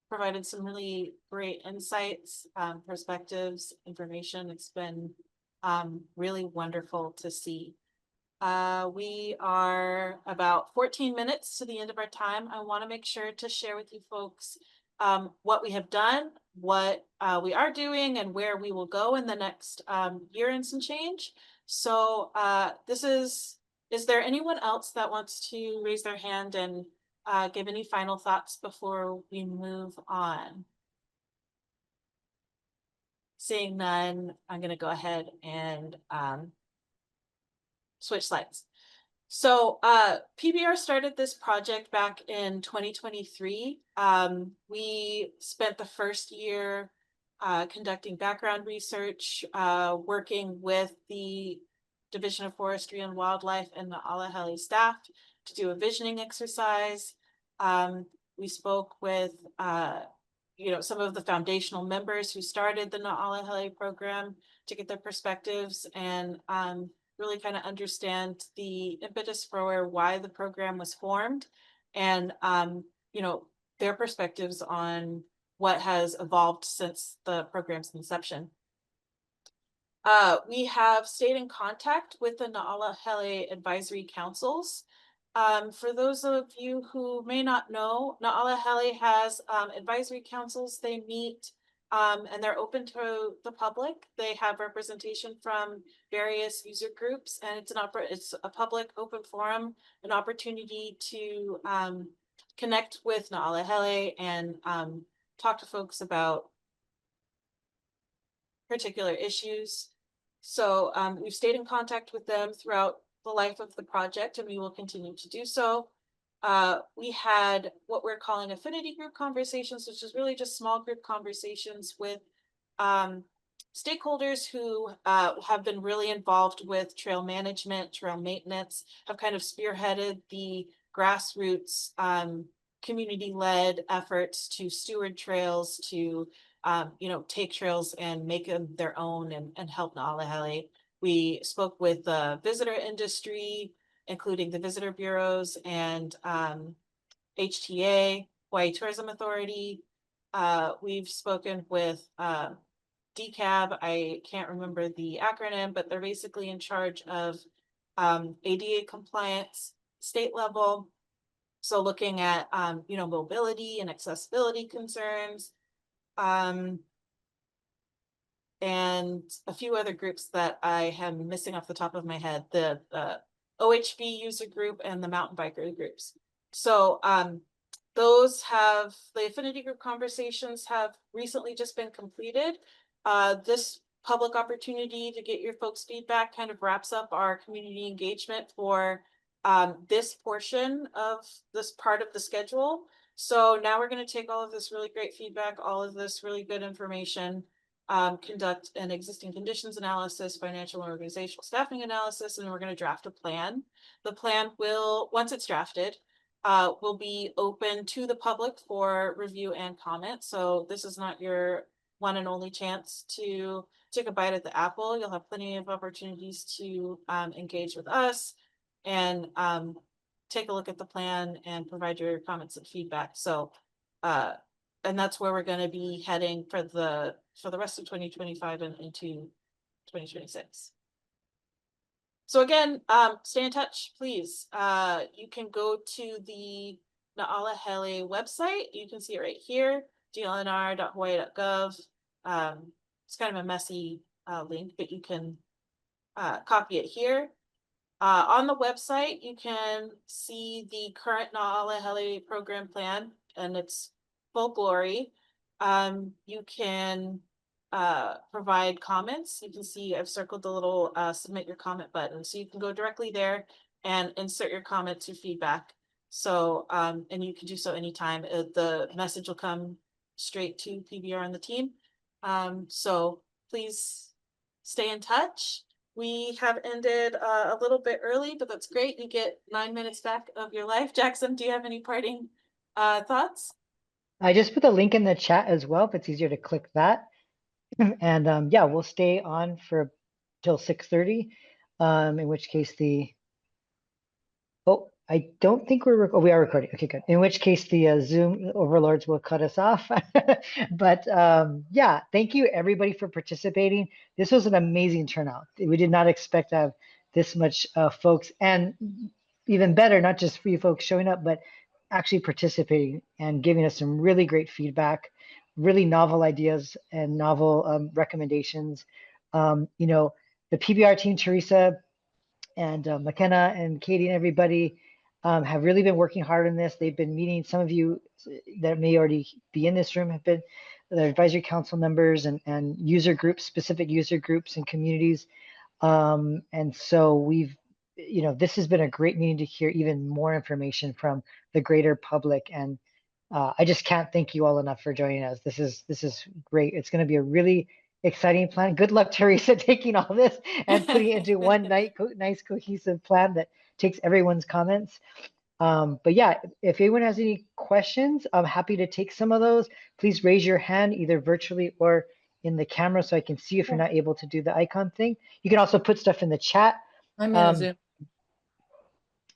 provided some really great insights, perspectives, information. It's been really wonderful to see. We are about 14 minutes to the end of our time. I want to make sure to share with you folks what we have done, what we are doing, and where we will go in the next year and some change. So is there anyone else that wants to raise their hand and give any final thoughts before we move on? Seeing none, I'm going to go ahead and switch slides. So PBR started this project back in 2023. We spent the first year conducting background research, working with the Division of Forestry and Wildlife and the Na'alahele staff to do a visioning exercise. We spoke with some of the foundational members who started the Na'alahele program to get their perspectives and really kind of understand the impetus for why the program was formed and, their perspectives on what has evolved since the program's inception. We have stayed in contact with the Na'alahele advisory councils. For those of you who may not know, Na'alahele has advisory councils. They meet and they're open to the public. They have representation from various user groups, and it's a public open forum, an opportunity to connect with Na'alahele and talk to folks about particular issues. So we've stayed in contact with them throughout the life of the project, and we will continue to do so. We had what we're calling affinity group conversations, which is really just small group conversations with stakeholders who have been really involved with trail management, trail maintenance, have kind of spearheaded the grassroots community-led efforts to steward trails, to take trails and make them their own and help Na'alahele. We spoke with the visitor industry, including the visitor bureaus and HTA, Hawaii Tourism Authority. We've spoken with DCAB. I can't remember the acronym, but they're basically in charge of ADA compliance state level. So looking at, mobility and accessibility concerns, and a few other groups that I am missing off the top of my head, the OHV user group and the mountain biker groups. So the affinity group conversations have recently just been completed. This public opportunity to get your folks' feedback kind of wraps up our community engagement for this portion of this part of the schedule. So now we're going to take all of this really great feedback, all of this really good information, conduct an existing conditions analysis, financial and organizational staffing analysis, and we're going to draft a plan. The plan will, once it's drafted, will be open to the public for review and comment. So this is not your one and only chance to take a bite at the apple. You'll have plenty of opportunities to engage with us and take a look at the plan and provide your comments and feedback. So, and that's where we're going to be heading for the rest of 2025 and into 2026. So again, stay in touch, please. You can go to the Na'ala Hele website. You can see it right here, dlnr.hawaii.gov. It's kind of a messy link, but you can copy it here. On the website, you can see the current Na'ala Hele program plan and its full glory. You can provide comments. You can see I've circled the little submit your comment button. So you can go directly there and insert your comments, your feedback. So, and you can do so anytime. The message will come straight to PBR and the team. So please stay in touch. We have ended a little bit early, but that's great. You get 9 minutes back of your life. Jackson, do you have any parting thoughts? I just put the link in the chat as well, if it's easier to click that. And yeah, we'll stay on for till 6:30. In which case I don't think we are recording. Okay, good. In which case the Zoom overlords will cut us off. But yeah, thank you everybody for participating. This was an amazing turnout. We did not expect to have this much folks, and even better, not just for you folks showing up, but actually participating and giving us some really great feedback, really novel ideas and novel recommendations. You know, the PBR team, Teresa and McKenna and Katie and everybody have really been working hard on this. They've been meeting, some of you that may already be in this room have been the advisory council members and user groups, specific user groups and communities. And so we've, you know, this has been a great meeting to hear even more information from the greater public. And I just can't thank you all enough for joining us. This is great. It's going to be a really exciting plan. Good luck, Teresa, taking all this and putting it into one nice cohesive plan that takes everyone's comments. But yeah, if anyone has any questions, I'm happy to take some of those. Please raise your hand either virtually or in the camera so I can see if you're not able to do the icon thing. You can also put stuff in the chat. I'm in Zoom.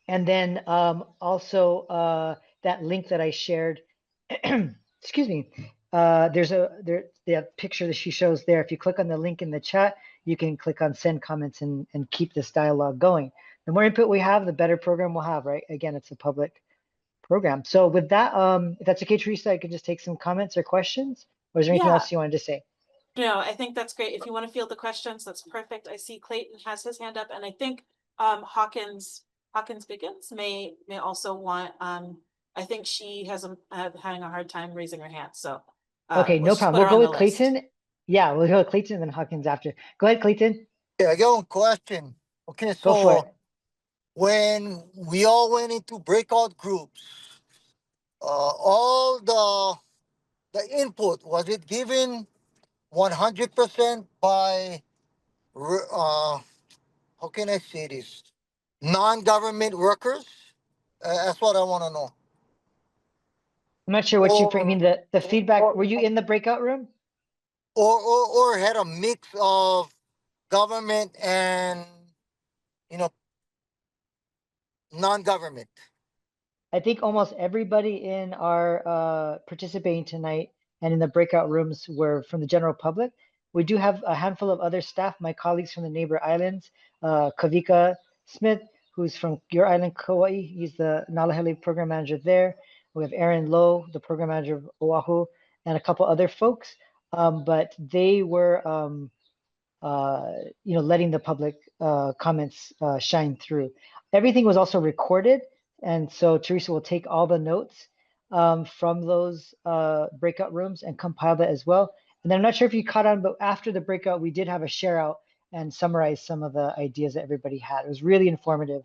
And then also that link that I shared, excuse me, there's the picture that she shows there. If you click on the link in the chat, you can click on send comments and keep this dialogue going. The more input we have, the better program we'll have, right? Again, it's a public program. So with that, if that's okay, Teresa, I can just take some comments or questions. Or is there anything else you wanted to say? No, I think that's great. If you want to field the questions, that's perfect. I see Clayton has his hand up, and I think Hawkins Biggins may also want. I think she has having a hard time raising her hand. So okay, no problem. We'll go with Clayton. Yeah, we'll go with Clayton and then Hawkins after. Go ahead, Clayton. Yeah, I got one question. Okay, Go for so it. when we all went into breakout groups, all the input, was it given 100% by how can I say this, non-government workers? That's what I want to know. I'm not sure what you mean. The feedback. Were you in the breakout room? Or had a mix of government and, you know, non-government. I think almost everybody in our participating tonight and in the breakout rooms were from the general public. We do have a handful of other staff, my colleagues from the neighbor islands, Kavika Smith, who's from your island, Kauai. He's the Nalahele program manager there. We have Aaron Lowe, the program manager of Oahu, and a couple other folks. But they were, you know, letting the public comments shine through. Everything was also recorded. And so Teresa will take all the notes from those breakout rooms and compile that as well. And then I'm not sure if you caught on, but after the breakout, we did have a share out and summarize some of the ideas that everybody had. It was really informative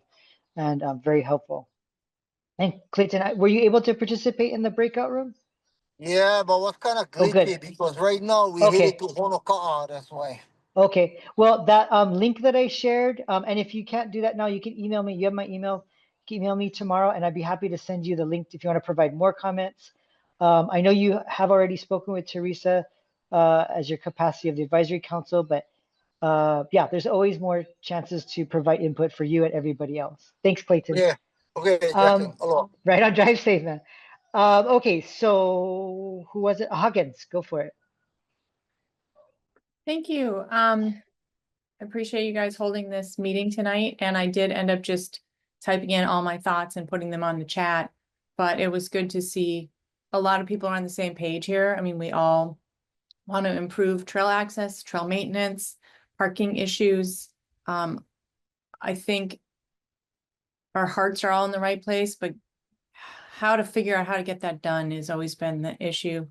and very helpful. And Clayton, were you able to participate in the breakout room? Yeah, but what's kind of Oh, good. glitchy because right now we hit it Okay. to Honoka'a, that's why. Okay. Well, that link that I shared, and if you can't do that now, you can email me. You have my email. You can email me tomorrow, and I'd be happy to send you the link if you want to provide more comments. I know you have already spoken with Teresa as your capacity of the advisory council, but yeah, there's always more chances to provide input for you and everybody else. Thanks, Clayton. Yeah. Okay, Jackson. Hello. Right on, drive safe, man. Okay, so who was it? Huggins, go for it. Thank you. I appreciate you guys holding this meeting tonight, and I did end up just typing in all my thoughts and putting them on the chat, but it was good to see a lot of people are on the same page here. I mean, we all want to improve trail access, trail maintenance, parking issues. I think our hearts are all in the right place, but how to figure out how to get that done has always been the issue.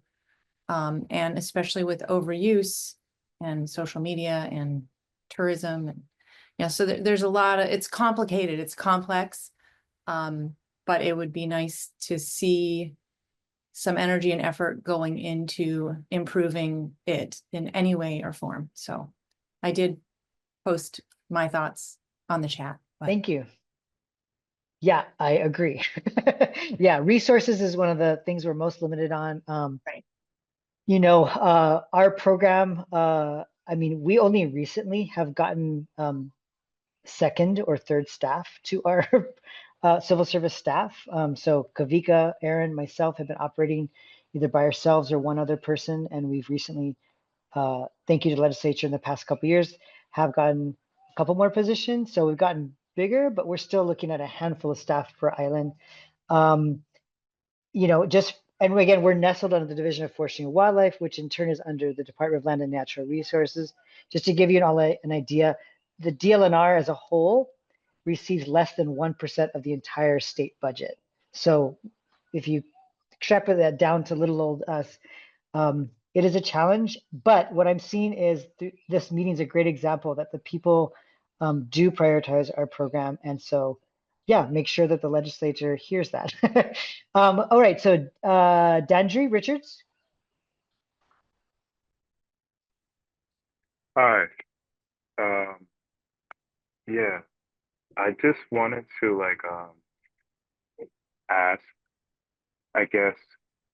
And especially with overuse and social media and tourism and yeah, so there's a lot of, it's complicated, it's complex. But it would be nice to see some energy and effort going into improving it in any way or form. So I did post my thoughts on the chat. But Thank you. Yeah, I agree. Yeah, resources is one of the things we're most limited on. Right. You know, our program, I mean, we only recently have gotten second or third staff to our civil service staff. So Kavika, Aaron, myself have been operating either by ourselves or one other person, and we've recently, thank you to the legislature in the past couple of years, have gotten a couple more positions. So we've gotten bigger, but we're still looking at a handful of staff per island. You know, just, and again, we're nestled under the Division of Forestry and Wildlife, which in turn is under the Department of Land and Natural Resources. Just to give you an idea, the DLNR as a whole receives less than 1% of the entire state budget. So if you extrapolate that down to little old us, it is a challenge. But what I'm seeing is this meeting is a great example that the people do prioritize our program. And so yeah, make sure that the legislature hears that. All right, so Dandry Richards. Hi. Yeah, I just wanted to ask, I guess,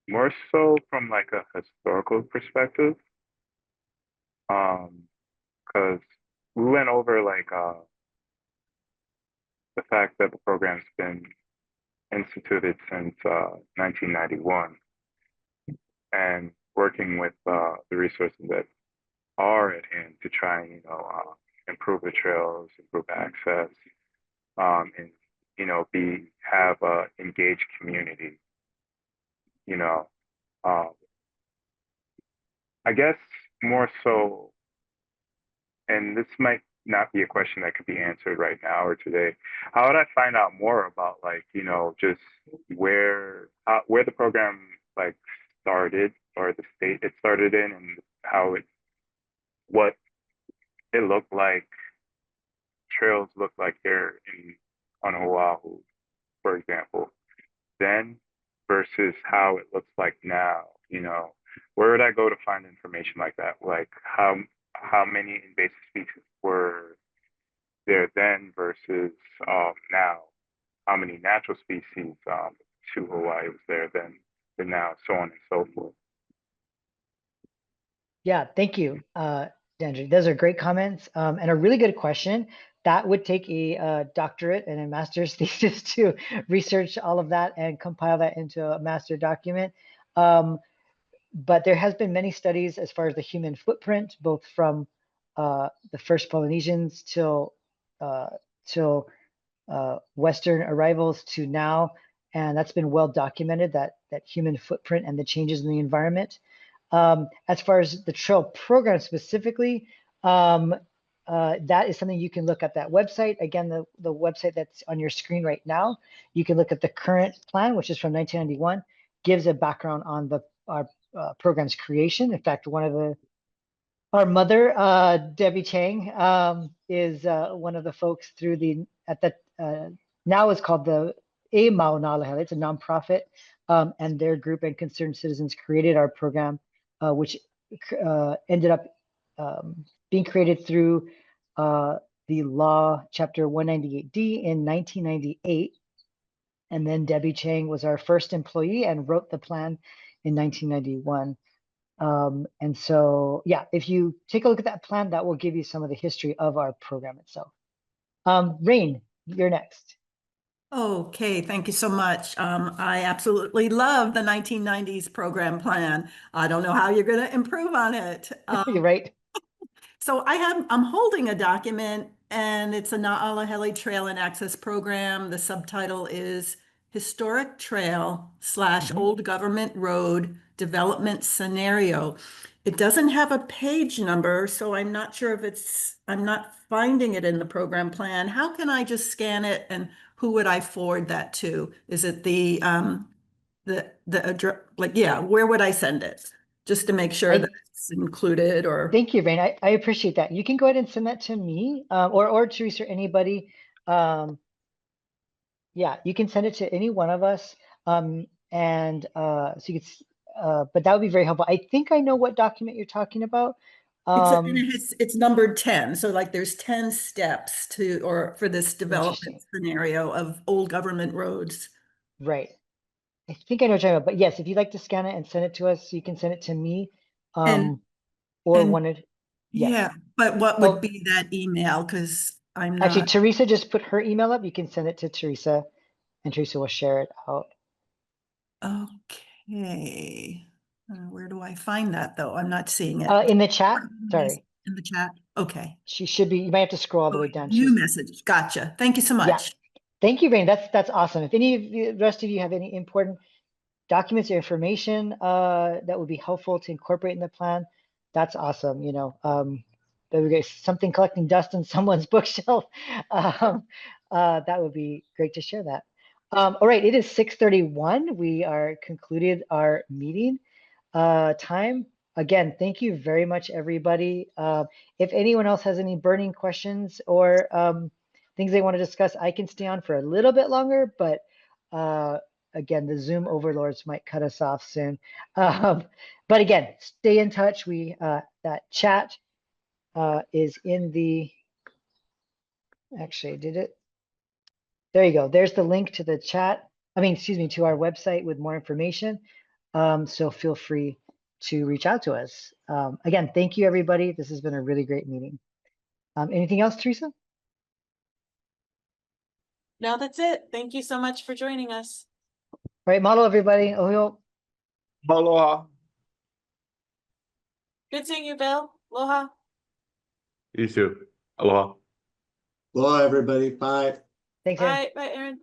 more so from like a historical perspective. Because we went over the fact that the program's been instituted since 1991 and working with the resources that are at hand to try and, improve the trails, improve access, and, have a engaged community, you know. I guess more so, and this might not be a question that could be answered right now or today. How would I find out more about just where the program started or the state it started in and what it looked like, trails looked like here on Oahu, for example, then versus how it looks like now, where would I go to find information like that? Like how many invasive species were there then versus now? How many natural species to Hawaii was there then than now, so on and so forth. Yeah, thank you, Dandry. Those are great comments and a really good question. That would take a doctorate and a master's thesis to research all of that and compile that into a master document. But there has been many studies as far as the human footprint, both from the first Polynesians till Western arrivals to now, and that's been well documented, that human footprint and the changes in the environment. As far as the trail program specifically, that is something you can look at that website. Again, the website that's on your screen right now, you can look at the current plan, which is from 1991. gives a background on our program's creation. In fact, our mother, Debbie Chang, is one of the folks through now it's called the Mao Nalahele. It's a nonprofit, and their group and concerned citizens created our program, which ended up being created through the law chapter 198D in 1998. And then Debbie Chang was our first employee and wrote the plan in 1991. And so, yeah, if you take a look at that plan, that will give you some of the history of our program itself. Rain, you're next. Okay, thank you so much. I absolutely love the 1990s program plan. I don't know how you're going to improve on it. You're right. So I'm holding a document, and it's a Na'alahele Trail and Access Program. The subtitle is Historic Trail / Old Government Road Development Scenario. It doesn't have a page number, so I'm not sure if I'm not finding it in the program plan. How can I just scan it, and who would I forward that to? Is it the address? Like, yeah, where would I send it? Just to make sure that it's included. Or thank you, Rain. I appreciate that. You can go ahead and send that to me, or Teresa, or anybody. Yeah, you can send it to any one of us. And so you can, but that would be very helpful. I think I know what document you're talking about. It's numbered 10. So like there's 10 steps for this development scenario of old government roads. Right. I think I know what you're talking about, but yes, if you'd like to scan it and send it to us, you can send it to me. Yeah, but what would be that email? Because I'm not. Actually, Teresa just put her email up. You can send it to Teresa, and Teresa will share it out. Okay. Where do I find that, though? I'm not seeing it. In the chat. Sorry. In the chat. Okay. She should be. You might have to scroll all the way down. New message. Gotcha. Thank you so much. Yeah. Thank you, Rain. That's awesome. If any of the rest of you have any important documents or information that would be helpful to incorporate in the plan, that's awesome. You know, there we go. Something collecting dust on someone's bookshelf. That would be great to share that. All right, it is 6:31. We are concluded our meeting time. Again, thank you very much, everybody. If anyone else has any burning questions or things they want to discuss, I can stay on for a little bit longer, but again, the Zoom overlords might cut us off soon. But again, stay in touch. That chat is in the, actually, did it? There you go. There's the link to the chat. I mean, excuse me, to our website with more information. So feel free to reach out to us. Again, thank you, everybody. This has been a really great meeting. Anything else, Teresa? No, that's it. Thank you so much for joining us. All right, mahalo, everybody. Ohio. Aloha. Good seeing you, Bill. Aloha. You too. Aloha. Aloha, everybody. Bye. Thanks, Aaron. Bye, Aaron.